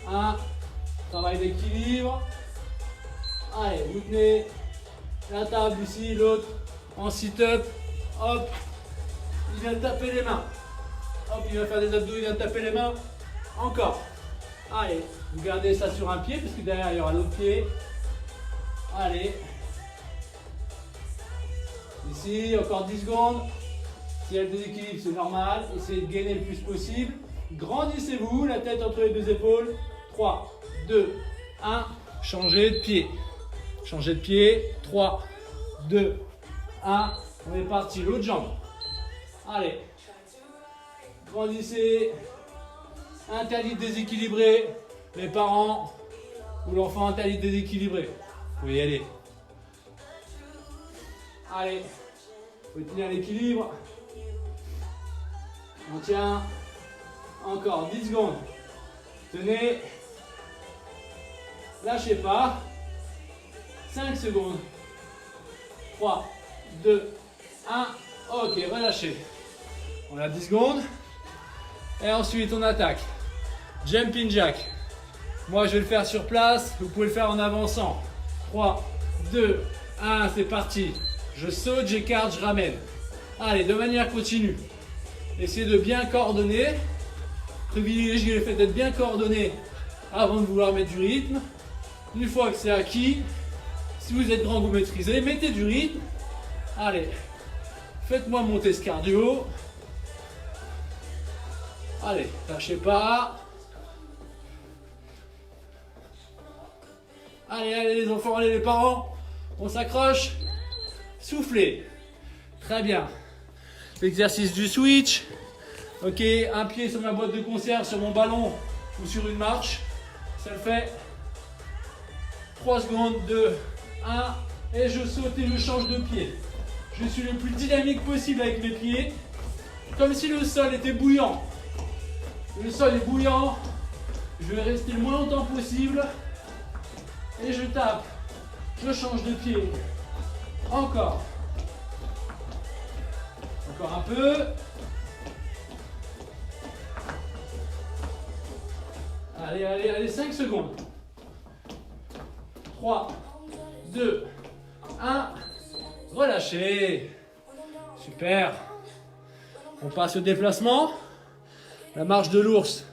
1. Travail d'équilibre. Allez, vous tenez la table ici, l'autre en sit-up. Hop. Il vient de taper les mains. Hop, il va faire des abdos, il vient de taper les mains. Encore. Allez, vous gardez ça sur un pied parce que derrière il y aura l'autre pied. Allez. Ici, encore 10 secondes. S'il y a le déséquilibre, c'est normal. Essayez de gainer le plus possible. Grandissez-vous, la tête entre les deux épaules. 3, 2, 1. Changez de pied. Changez de pied. 3, 2, 1. On est parti. L'autre jambe. Allez. Grandissez. interdit de déséquilibrer. Les parents ou l'enfant interdit de déséquilibrer. Vous pouvez y aller. Allez, vous pouvez tenir l'équilibre. On tient. Encore 10 secondes. Tenez. Lâchez pas. 5 secondes. 3, 2, 1. Ok, relâchez. On a 10 secondes. Et ensuite, on attaque. Jumping jack. Moi, je vais le faire sur place. Vous pouvez le faire en avançant. 3, 2, 1. C'est parti. Je saute, j'écarte, je ramène. Allez, de manière continue. Essayez de bien coordonner. Privilégiez le fait d'être bien coordonné avant de vouloir mettre du rythme. Une fois que c'est acquis, si vous êtes grand, vous maîtrisez, mettez du rythme. Allez, faites-moi monter ce cardio. Allez, lâchez pas. Allez, allez les enfants, allez les parents. On s'accroche. Soufflez. Très bien. L'exercice du switch. Ok, un pied sur ma boîte de conserve, sur mon ballon ou sur une marche. Ça le fait. 3 secondes, 2, 1. Et je saute et je change de pied. Je suis le plus dynamique possible avec mes pieds. Comme si le sol était bouillant. Le sol est bouillant. Je vais rester le moins longtemps possible. Et je tape. Je change de pied. Encore. Encore un peu. Allez, allez, allez, 5 secondes. 3, 2, 1. Relâchez. Super. On passe au déplacement. La marche de l'ours.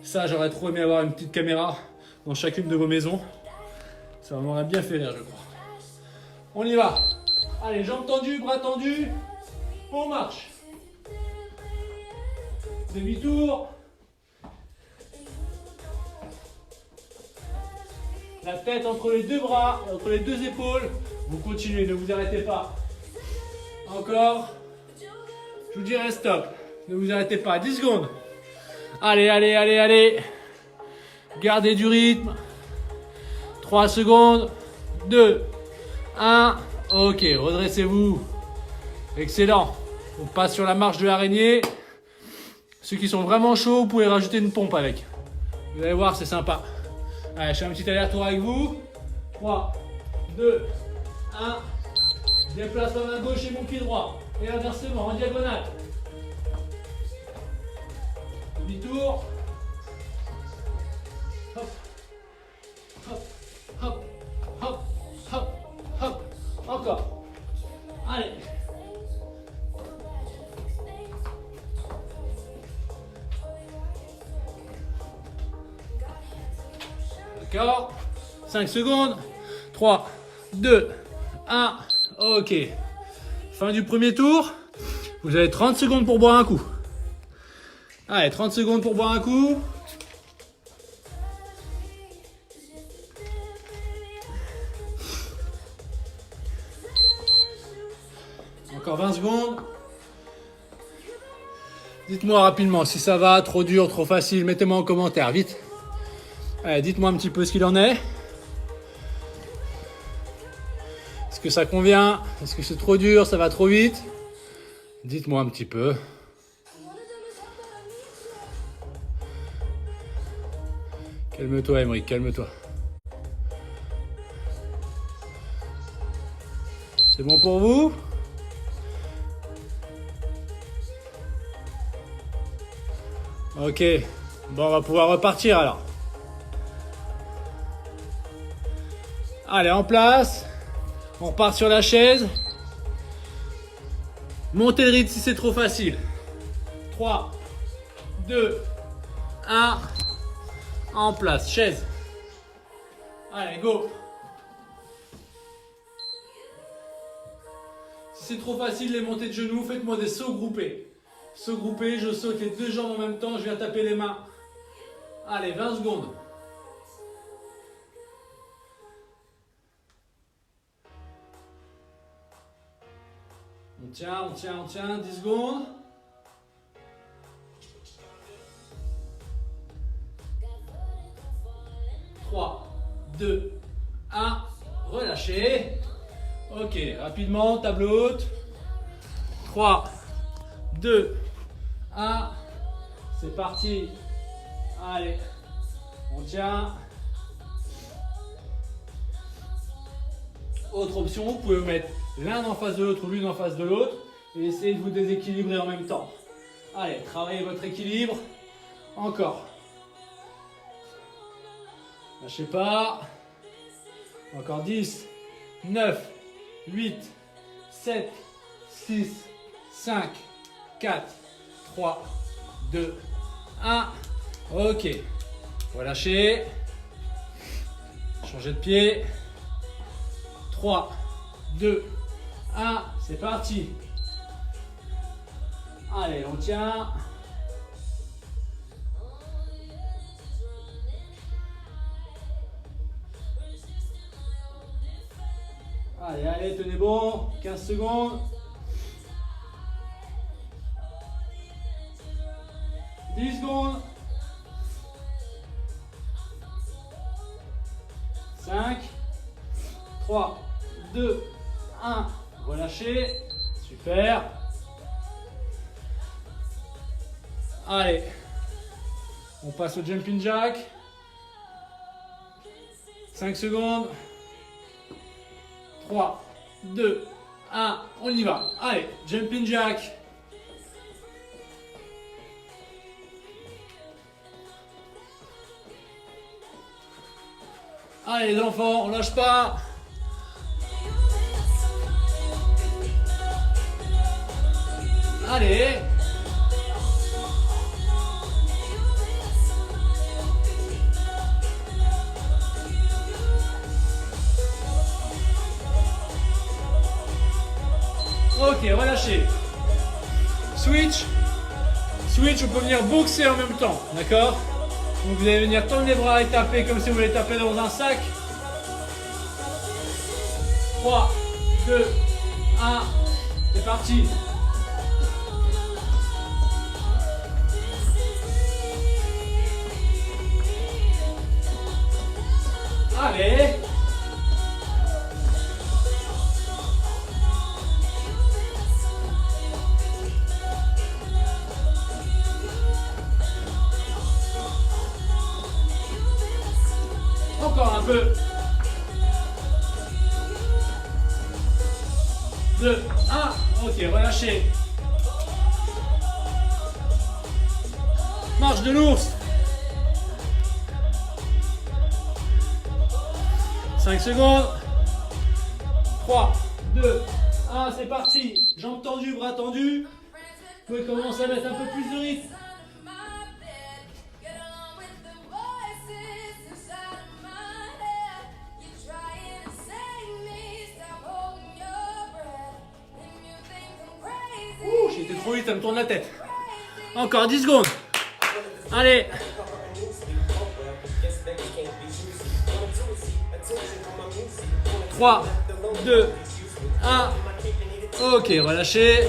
Ça, j'aurais trop aimé avoir une petite caméra dans chacune de vos maisons. Ça m'aurait bien fait rire, je crois. On y va. Allez, jambes tendues, bras tendus. On marche. Demi-tour. La tête entre les deux bras, entre les deux épaules. Vous continuez, ne vous arrêtez pas. Encore. Je vous dirai stop. Ne vous arrêtez pas. 10 secondes. Allez, allez, allez, allez. Gardez du rythme. 3 secondes. 2, 1. Ok, redressez-vous. Excellent. On passe sur la marche de l'araignée. Ceux qui sont vraiment chauds, vous pouvez rajouter une pompe avec. Vous allez voir, c'est sympa. Allez, je fais un petit aller-retour avec vous. 3, 2, 1. Déplace ma main gauche et mon pied droit. Et inversement, en diagonale. Demi-tour. Hop, hop, hop, hop, hop, hop. Encore. Allez. D'accord. 5 secondes. 3, 2, 1. Ok. Fin du premier tour. Vous avez 30 secondes pour boire un coup. Allez, 30 secondes pour boire un coup. Encore 20 secondes. Dites-moi rapidement si ça va, trop dur, trop facile. Mettez-moi en commentaire, vite. Allez, dites-moi un petit peu ce qu'il en est. Est-ce que ça convient? Est-ce que c'est trop dur? Ça va trop vite? Dites-moi un petit peu. Calme-toi, Aymeric, calme-toi. C'est bon pour vous? Ok. Bon, on va pouvoir repartir alors. Allez, en place. On repart sur la chaise. Montez le rythme si c'est trop facile. 3, 2, 1. En place, chaise. Allez, go. Si c'est trop facile les montées de genoux, faites-moi des sauts groupés. Sauts groupés, je saute les deux jambes en même temps, je viens taper les mains. Allez, 20 secondes. On tient, on tient, on tient, 10 secondes. 3, 2, 1. Relâchez. Ok, rapidement, table haute. 3, 2, 1. C'est parti. Allez, on tient. Autre option, vous pouvez vous mettre l'un en face de l'autre ou l'une en face de l'autre et essayer de vous déséquilibrer en même temps. Allez, travaillez votre équilibre. Encore. Lâchez pas. Encore 10, 9, 8, 7, 6, 5, 4, 3, 2, 1. Ok. Relâchez. Changez de pied. 3, 2, 1. C'est parti. Allez, on tient. Allez, allez, tenez bon. 15 secondes. 10 secondes. 5, 3, 2, 1. Relâchez. Super. Allez. On passe au jumping jack. 5 secondes. 3, 2, 1. On y va. Allez, jumping jack. Allez les enfants, on lâche pas. Allez. Ok, relâchez. Switch. Switch, on peut venir boxer en même temps, d'accord? Donc vous allez venir tendre les bras et taper comme si vous voulez taper dans un sac. 3, 2, 1, c'est parti. Allez. Encore un peu. 2, 1. Ok, relâchez. Marche de l'ours. 5 secondes. 3, 2, 1, c'est parti. Jambes tendues, bras tendus. Vous pouvez commencer à mettre un peu plus de rythme. J'ai été trop vite, ça me tourne la tête. Encore 10 secondes. Allez. 3, 2, 1. Ok, relâchez.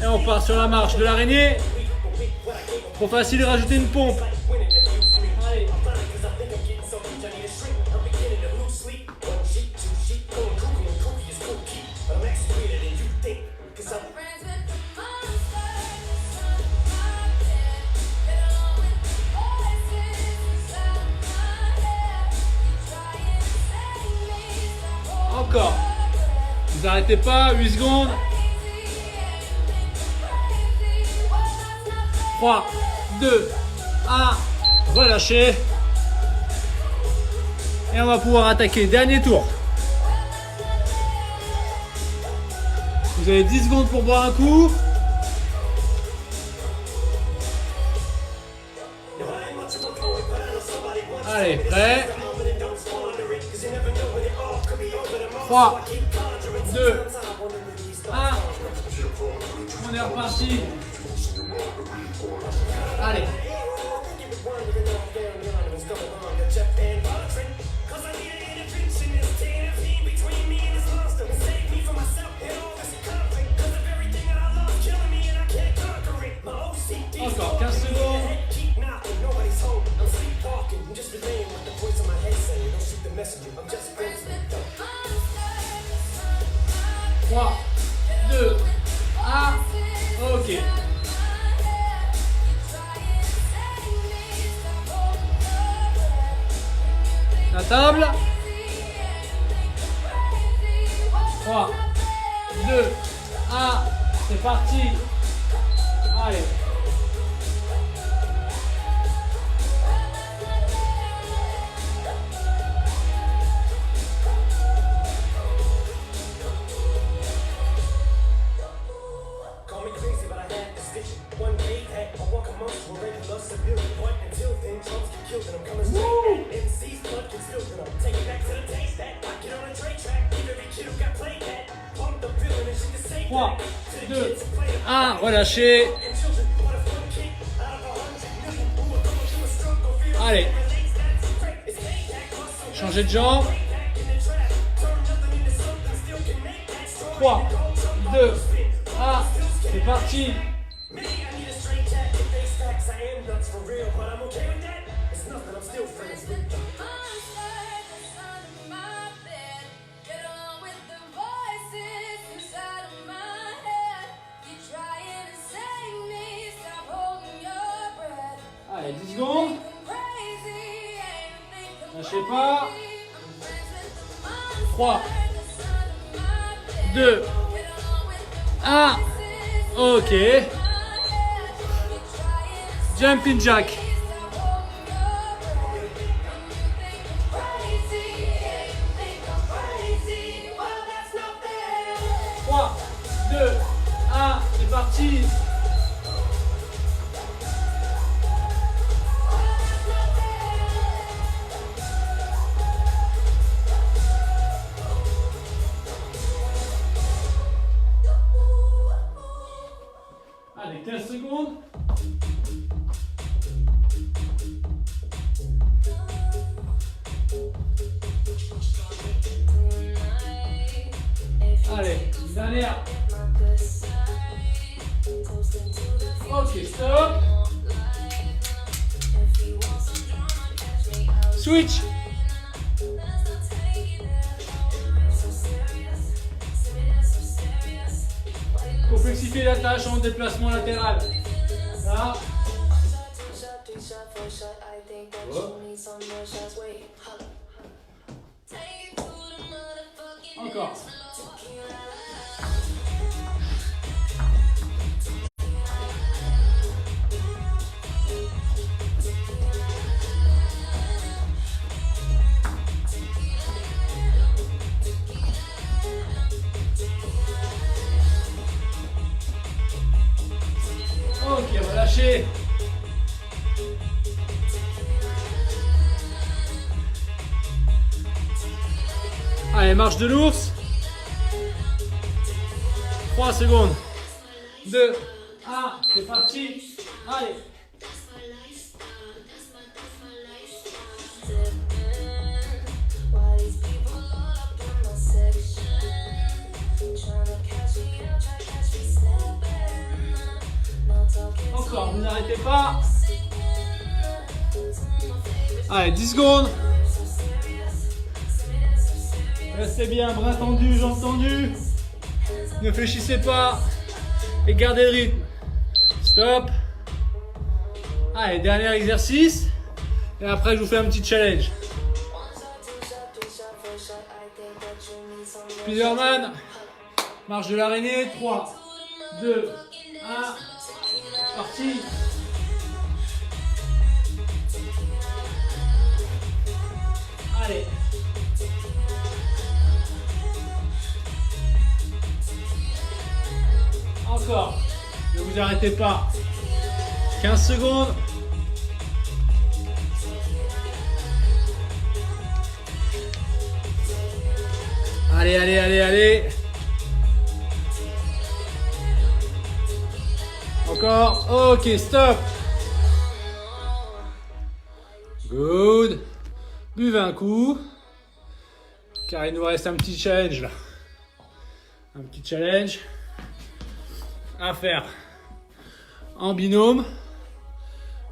Et on part sur la marche de l'araignée. Trop facile de rajouter une pompe. Allez. Encore. Vous arrêtez pas, 8 secondes. 3, 2, 1. Relâchez. Et on va pouvoir attaquer. Dernier tour. Vous avez 10 secondes pour boire un coup. Allez, prêt. 3, 2, 1. On est reparti. Allez. 3, 2, 1. Ok. La table. 3, 2, 1. C'est parti. Allez. Trois, 2, 1, relâchez. Allez. Changez de jambe. 3, 2, 1, c'est parti. Allez, 10 secondes. Lâchez pas. 3, 2, 1. Ok. Jumping jack. 3, 2, 1, c'est parti. Allez, 15 secondes. Allez, dernière. Ok, stop. Switch. Complexifier la tâche en déplacement latéral. Là. Encore. Ok, relâchez. Allez, marche de l'ours. 3 secondes. 2, 1, c'est parti. Allez. Encore, vous n'arrêtez pas. Allez, 10 secondes. Restez bien, bras tendus, jambes tendues. Ne fléchissez pas. Et gardez le rythme. Stop. Allez, dernier exercice. Et après, je vous fais un petit challenge. Spiderman. Marche de l'araignée. 3, 2, 1. Parti. Allez. Encore. Ne vous arrêtez pas. 15 secondes. Allez, allez, allez, allez. Encore. Ok, stop. Good. Buvez un coup. Car il nous reste un petit challenge là. Un petit challenge à faire en binôme.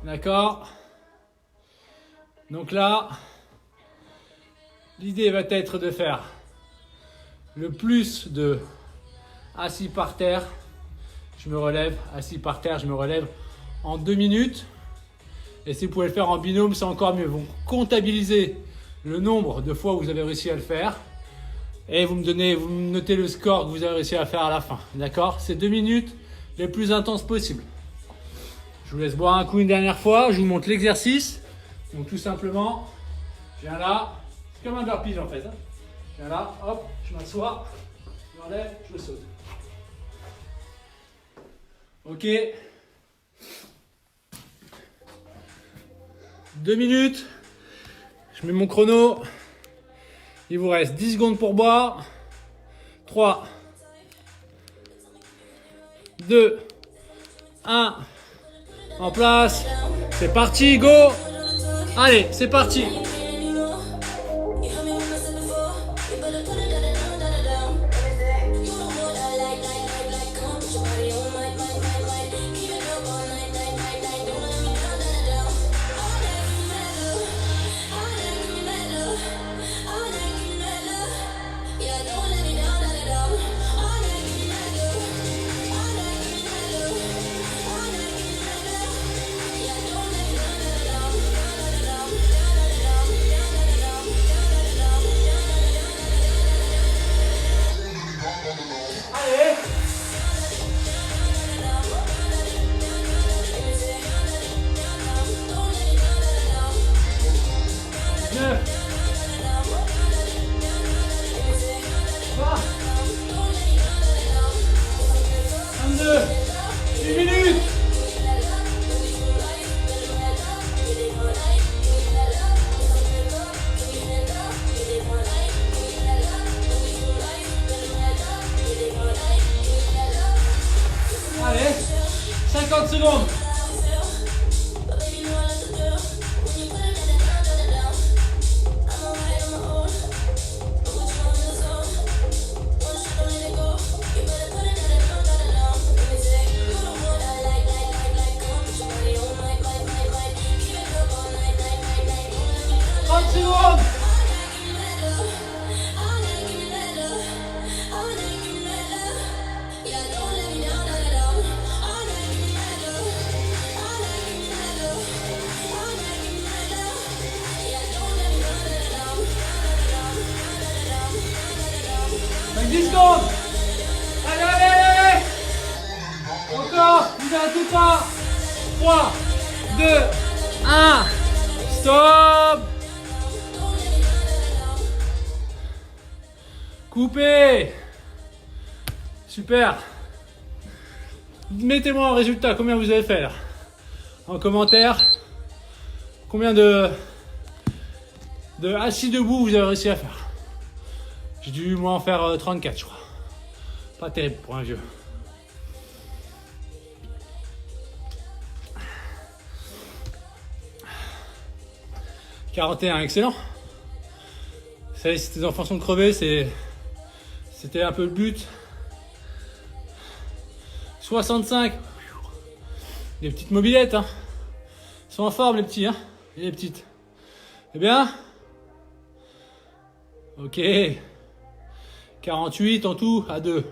D'accord? Donc là, l'idée va être de faire le plus de assis par terre, je me relève, assis par terre, je me relève en 2 minutes. Et si vous pouvez le faire en binôme, c'est encore mieux. Vous comptabilisez le nombre de fois où vous avez réussi à le faire et vous me notez le score que vous avez réussi à faire à la fin. D'accord? C'est 2 minutes les plus intenses possibles. Je vous laisse boire un coup une dernière fois. Je vous montre l'exercice. Donc tout simplement, je viens là. C'est comme un burpee en fait. Je viens là, hop, je m'assois, je m'enlève, je saute. Ok. 2 minutes. Je mets mon chrono. Il vous reste 10 secondes pour boire. 3, 2, 1. En place. C'est parti, go. Allez, c'est parti. Allez, 50 secondes. Allez, allez, allez. Encore, vous arrêtez pas. 3, 2, 1. Stop. Coupez. Super. Mettez-moi en résultat combien vous avez fait là. En commentaire. Combien de assis debout vous avez réussi à faire. J'ai dû moi en faire 34 je crois. Pas terrible pour un vieux. « 41, excellent. Vous savez, si tes enfants sont crevés, c'était un peu le but. 65. Des petites mobilettes, hein. Ils sont en forme les petits, hein. Et les petites. Eh bien. Ok. 48 en tout à 2.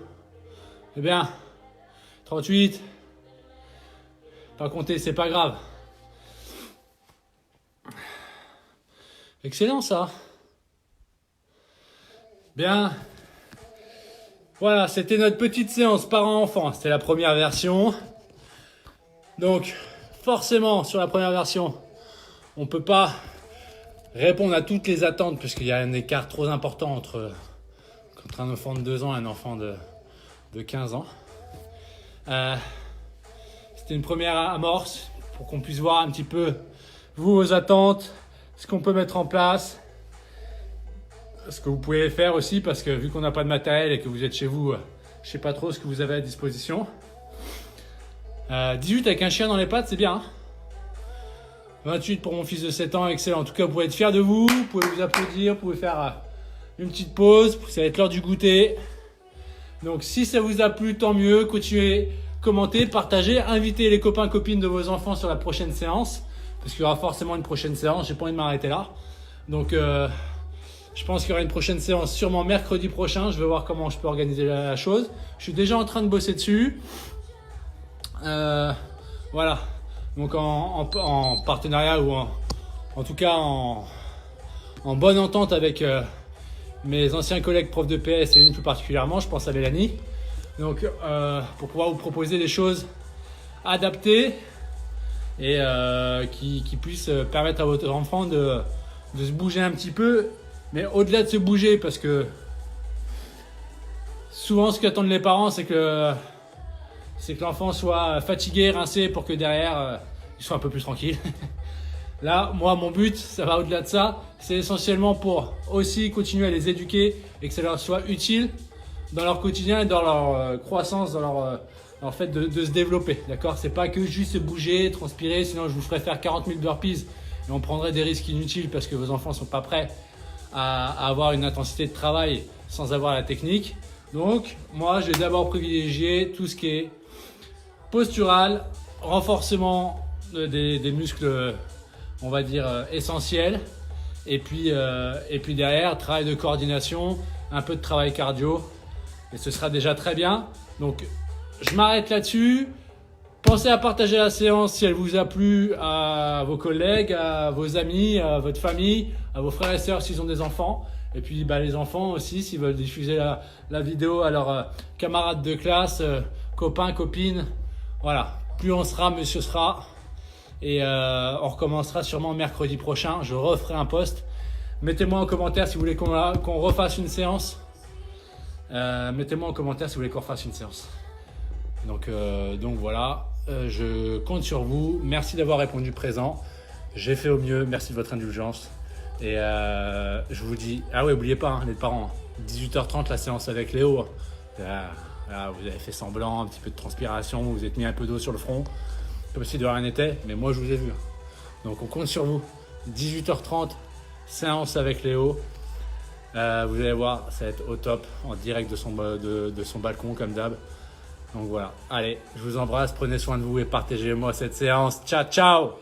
Eh bien. 38. Pas compter, c'est pas grave. Excellent ça. Bien. Voilà, c'était notre petite séance parents-enfants. C'était la première version. Donc, forcément, sur la première version, on ne peut pas répondre à toutes les attentes puisqu'il y a un écart trop important entre un enfant de 2 ans et un enfant de 15 ans. C'était une première amorce pour qu'on puisse voir un petit peu vos attentes, ce qu'on peut mettre en place, ce que vous pouvez faire aussi parce que vu qu'on n'a pas de matériel et que vous êtes chez vous, je ne sais pas trop ce que vous avez à disposition. 18 avec un chien dans les pattes, c'est bien. Hein, 28 pour mon fils de 7 ans, excellent. En tout cas, vous pouvez être fiers de vous, vous pouvez vous applaudir, vous pouvez faire une petite pause, ça va être l'heure du goûter. Donc si ça vous a plu, tant mieux, continuez, commentez, partagez, invitez les copains, copines de vos enfants sur la prochaine séance, parce qu'il y aura forcément une prochaine séance, j'ai pas envie de m'arrêter là. Donc Je pense qu'il y aura une prochaine séance sûrement mercredi prochain. Je vais voir comment je peux organiser la chose. Je suis déjà en train de bosser dessus. Voilà. Donc en partenariat ou en tout cas en bonne entente avec mes anciens collègues profs de PS et une plus particulièrement, je pense à Mélanie. Donc pour pouvoir vous proposer des choses adaptées et qui puissent permettre à votre enfant de se bouger un petit peu. Mais au-delà de se bouger, parce que souvent ce qu'attendent les parents, c'est que l'enfant soit fatigué, rincé pour que derrière il soit un peu plus tranquille. Là, moi, mon but, ça va au-delà de ça. C'est essentiellement pour aussi continuer à les éduquer et que ça leur soit utile dans leur quotidien et dans leur croissance, dans leur fait de se développer. D'accord ? C'est pas que juste se bouger, transpirer, sinon je vous ferais faire 40 000 burpees et on prendrait des risques inutiles parce que vos enfants sont pas prêts à avoir une intensité de travail sans avoir la technique. Donc, moi, je vais d'abord privilégier tout ce qui est postural, renforcement des muscles, on va dire, essentiels. Et puis derrière, travail de coordination, un peu de travail cardio. Et ce sera déjà très bien. Donc, je m'arrête là-dessus. Pensez à partager la séance si elle vous a plu à vos collègues, à vos amis, à votre famille, à vos frères et sœurs s'ils ont des enfants. Et puis les enfants aussi s'ils veulent diffuser la vidéo à leurs camarades de classe, copains, copines. Voilà, plus on sera, mieux ce sera. Et on recommencera sûrement mercredi prochain. Je referai un post. Mettez-moi en commentaire si vous voulez qu'on refasse une séance. Mettez-moi en commentaire si vous voulez qu'on refasse une séance. Donc voilà, je compte sur vous. Merci d'avoir répondu présent. J'ai fait au mieux. Merci de votre indulgence. Et je vous dis, ah ouais, n'oubliez pas, hein, les parents, 18h30 la séance avec Léo. Là, vous avez fait semblant, un petit peu de transpiration, vous êtes mis un peu d'eau sur le front, comme si de rien n'était, mais moi je vous ai vu. Donc on compte sur vous. 18h30, séance avec Léo. Vous allez voir, ça va être au top, en direct de son balcon comme d'hab. Donc voilà, allez, je vous embrasse, prenez soin de vous et partagez-moi cette séance. Ciao, ciao!